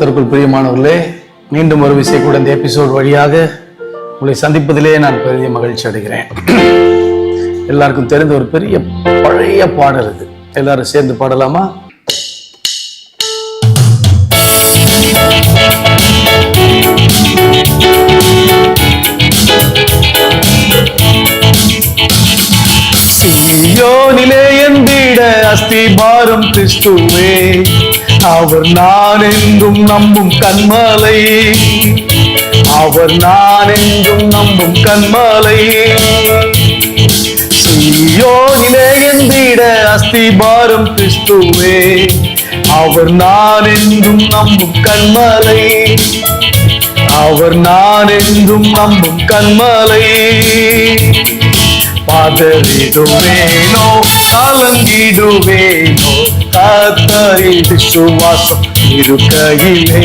கர்த்தருக்குள் பிரியமானவர்களே, மீண்டும் ஒரு விசை கூட இந்த எபிசோட் வழியாக உங்களை சந்திப்பதிலே நான் பெரிய மகிழ்ச்சி அடைகிறேன். எல்லாருக்கும் தெரிந்த ஒரு பெரிய பழைய பாடல் இது. எல்லாரும் சேர்ந்து பாடலாமா? சீயோனிலே எந்திட அஸ்திபாரம் கிறிஸ்துவே, அவர் நான் என்றும் நம்பும் கன்மலை, அவர் நான் என்றும் நம்பும் கன்மலை. சீயோனிலே எந்திட அஸ்திபாரம் கிறிஸ்துவே, அவர் நான் என்றும் நம்பும் கன்மலை, அவர் நான் என்றும் நம்பும் கன்மலை. பதறிடுவேனோ கலங்கிடுவேனோ கர்த்தரில் விசுவாசம் இருக்கையிலே,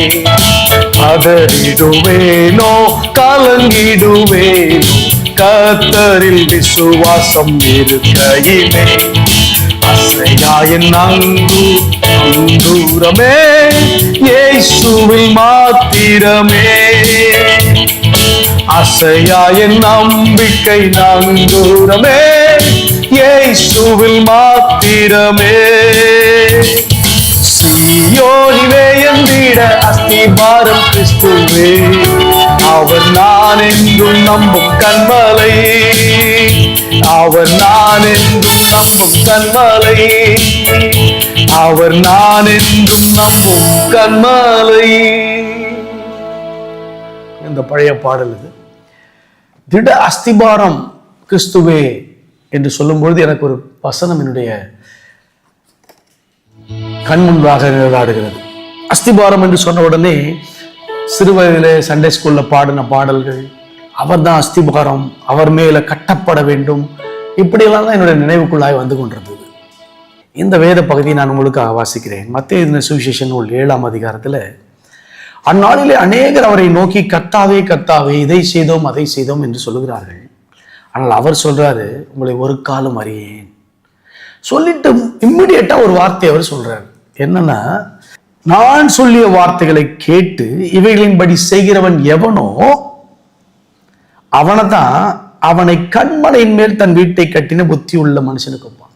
பதறிடுவேனோ கலங்கிடுவேனோ கர்த்தரில் விசுவாசம் இருக்கையிலே. அசையாயின் அங்கூரமே இயேசுவில் மாத்திரமே, அசையாயின் நம்பிக்கை நங்கூரமே இயேசுவில் மாத்திரமே. சீயோனிலே எந்திட அஸ்திபாரம் கிறிஸ்துவே, அவர் நான் என்றும் நம்பும் கன்மலை, அவர் நான் என்றும் நம்பும் கன்மலை, அவர் நான் என்றும் நம்பும் கன்மலை. இந்த பழைய பாடல் இது. திட அஸ்திபாரம் கிறிஸ்துவே என்று சொல்லும்பொழுது எனக்கு ஒரு வசனம் என்னுடைய கண் முன்பாக நிழலாடுகிறது. அஸ்திபாரம் என்று சொன்ன உடனே சிறு வயதிலே சண்டே ஸ்கூல்ல பாடின பாடல்கள், அவர் தான் அஸ்திபாரம், அவர் மேல கட்டப்பட வேண்டும், இப்படியெல்லாம் தான் என்னுடைய நினைவுக்குள்ளாய் வந்து கொண்டிருந்தது. இந்த வேத பகுதியை நான் உங்களுக்கு வாசிக்கிறேன். மத்தேயு சுவிசேஷ நூல் 7ஆம் அதிகாரத்துல, அந்நாளிலே அநேகர் அவரை நோக்கி கர்த்தாவே கர்த்தாவே இதை செய்தோம் அதை செய்தோம் என்று சொல்லுகிறார்கள், ஆனால் அவர் சொல்றாரு, உங்களை ஒரு காலம் அறியேன். சொல்லிட்டு இம்மிடியட்டா ஒரு வார்த்தை அவர் சொல்றாரு. என்னன்னா, நான் சொல்லிய வார்த்தைகளை கேட்டு இவைகளின்படி செய்கிறவன் எவனோ அவனைதான் அவனை கண்மலையின் மேல் தன் வீட்டை கட்டின புத்தி உள்ள மனுஷனுக்கு ஒப்பான்.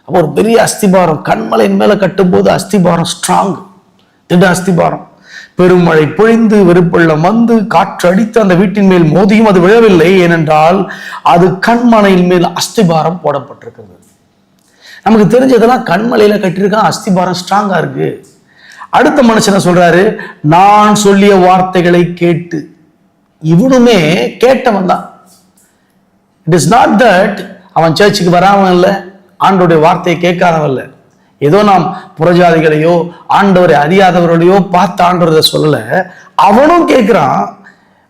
அப்போ ஒரு பெரிய அஸ்திபாரம் கண்மலையின் மேல கட்டும் போது அஸ்திபாரம் ஸ்ட்ராங், திட அஸ்திபாரம். பெருமழை பொழிந்து வெறுப்பள்ளம் வந்து காற்று அடித்து அந்த வீட்டின் மேல் மோதியும் அது விழவில்லை, ஏனென்றால் அது கண்மலையின் மேல் அஸ்திபாரம் போடப்பட்டிருக்கிறது. நமக்கு தெரிஞ்சதெல்லாம் கண்மலையில கட்டிருக்கான், அஸ்திபாரம் ஸ்ட்ராங்கா இருக்கு. அடுத்த மனுஷனை சொல்றாரு, நான் சொல்லிய வார்த்தைகளை கேட்டு. இவனுமே கேட்டவன் தான். இட் இஸ் நாட் தட் அவன் சர்ச்சுக்கு வராமன் இல்லை, ஆண்டோடைய வார்த்தையை கேட்காதவன் இல்லை. ஏதோ நாம் புறஜாதிகளையோ ஆண்டவரை அறியாதவர்களையோ பார்த்து ஆண்டவரை சொல்லல, அவனும் கேட்கிறான்.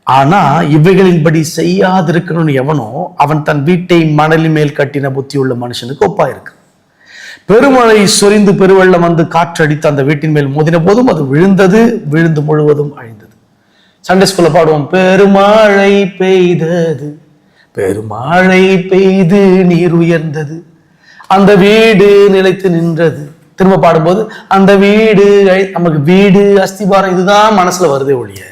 ஆனா இவைகளின்படி செய்யாதிருக்கணும்னு எவனோ அவன் தன் வீட்டை மணலின் மேல் கட்டின புத்தி உள்ள மனுஷனுக்கு ஒப்பா இருக்கு. பெருமழை சொரிந்து பெருவெள்ளம் வந்து காற்றடித்து அந்த வீட்டின் மேல் மோதின போதும் அது விழுந்தது, விழுந்து முழுவதும் அழிந்தது. சண்டே ஸ்கூல்ல பாடுவோம், பெருமழை பெய்தது, பெருமழை பெய்து நீர் உயர்ந்தது, அந்த வீடு நிலைத்து நின்றது. திரும்ப பாடும்போது அந்த வீடு, நமக்கு வீடு அஸ்திபாரம் இதுதான் மனசுல வருதே ஒழிய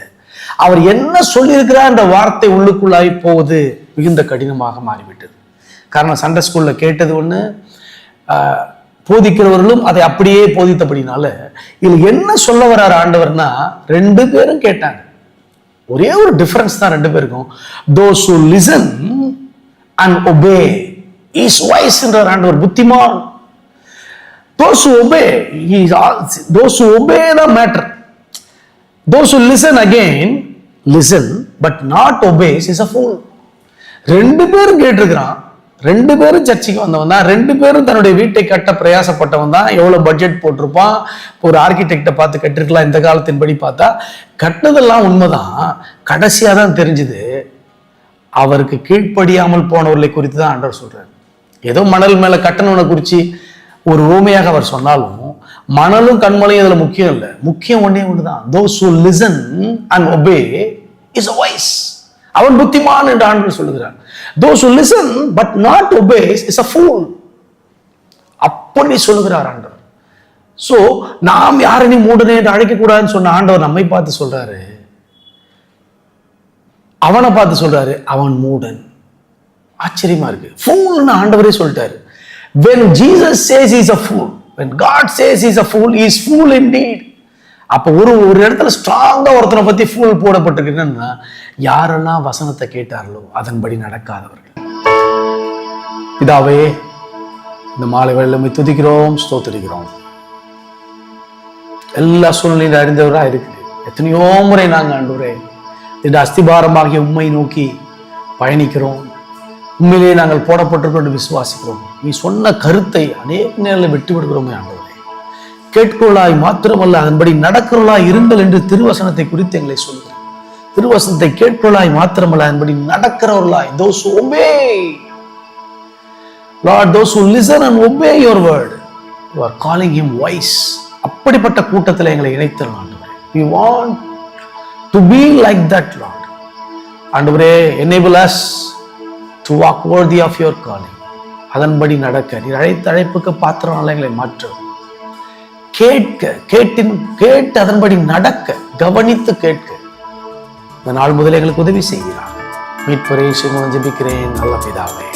அவர் என்ன சொல்லியிருக்கிறார் என்ற வார்த்தை உள்ளுக்குள்ளாய் போவது மிகுந்த கடினமாக மாறிவிட்டது. காரணம், சண்டே ஸ்கூல்ல கேட்டது ஒண்ணு, போதிக்கிறவர்களும் அதை அப்படியே போதித்தபடினால இதுல என்ன சொல்ல வர்றாரு ஆண்டவர்னா, ரெண்டு பேரும் கேட்டாங்க. ஒரே ஒரு டிஃபரன்ஸ் தான் ரெண்டு பேருக்கும். those who listen and obey is wise என்றார் ஆண்டவர், புத்திமான். those who obey the matter. those who listen again listen but not obeys is a fool. ரெண்டு பேரும் கேட்டிருக்கிறான், ரெண்டு பேரும் சர்ச்சைக்கு வந்தவன் தான், ரெண்டு பேரும் தன்னுடைய வீட்டை கட்ட பிரயாசப்பட்டவன் தான். எவ்வளவு பட்ஜெட் போட்டிருப்பான், ஒரு ஆர்கிடெக்டை பார்த்து கட்டிருக்கலாம். இந்த காலத்தின்படி பார்த்தா கட்டுதெல்லாம் உண்மைதான். கடைசியா தான் தெரிஞ்சுது அவருக்கு கீழ்ப்படியாமல் போனவர்களை குறித்து தான் ஆண்டவர் சொல்றாரு. ஏதோ மணல் மேல கட்டணவனை குறிச்சு ஒரு ஊமையாக அவர் சொன்னாலும், மணலும் கண்மலையும் இதுல முக்கியம் இல்லை. முக்கியம் ஒன்னே ஒண்ணுதான், those who listen and obey is wise. அவன் புத்திமான் என்று ஆண்டவர் சொல்லுகிறார். those who listen but not obeys is a fool. அப்படி சொல்லுகிறார் ஆண்டவர். சோ நாம் யாரையும் மூடனே என்று அழைக்க கூடாதுன்னு சொன்ன ஆண்டவர் நம்மை பார்த்து சொல்றாரு, அவனை பார்த்து சொல்றாரு அவன் மூடன். ஆச்சரியமா இருக்கு. ஃபூல்னு ஆண்டவரே சொல்லிட்டாரு. when Jesus says he is a fool, when God says he is a fool, he is fool indeed. அப்ப ஒரு இடத்துல ஸ்ட்ராங்கா ஒருத்தனை பத்தி ஃபூல் போடப்பட்டிருக்கு. என்னன்னா, யாரெல்லாம் வசனத்தை கேட்டார்களோ அதன்படி நடக்காதவர்கள். பிதாவே, இந்த மாலை வேளையில துதிக்கிறோம், ஸ்தோத்திரிக்கிறோம். எல்லா சூழ்நிலையும் அறிந்தவராக இருக்குது. எத்தனையோ முறை நாங்கள் ஆண்டவரே இந்த அஸ்திபாரமாகிய உண்மை நோக்கி பயணிக்கிறோம். உண்மையிலேயே நாங்கள் போடப்பட்டிருக்கோம் என்று விசுவாசிக்கிறோம். நீ சொன்ன கருத்தை அநேக நேரில் வெட்டி விடுகிறோமே ஆண்டவரே. கேட்கிறவர்களாய் மாத்திரமல்ல, அதன்படி நடக்கிறவர்களாய் இருங்கள் என்று திருவசனத்தை குறித்து எங்களை சொல்கிறேன். திருவசனத்தை கேட்கிறவர்களாய் மாத்திரமல்ல, அதன்படி நடக்கிறவர்களாய், those who obey, Lord, those who listen and obey your word, you are calling him wise. அப்படிப்பட்ட கூட்டத்தில் எங்களை இணைத்தல் ஆண்டவரே. We want to be like that, Lord. ஆண்டவரே, enable us to walk worthy of your calling. அதன்படி நடக்க நீர் அழைத்த அழைப்புக்கு பாத்திரனால எங்களை மாற்றும். கேட்டு அதன்படி நடக்க, கவனித்து கேட்க இந்த நாள் முதல் எங்களுக்கு உதவி செய்கிறார். மீட்பரே இயேசுவின் மூலம் ஜெபிக்கிறேன் நல்ல பிதாவே.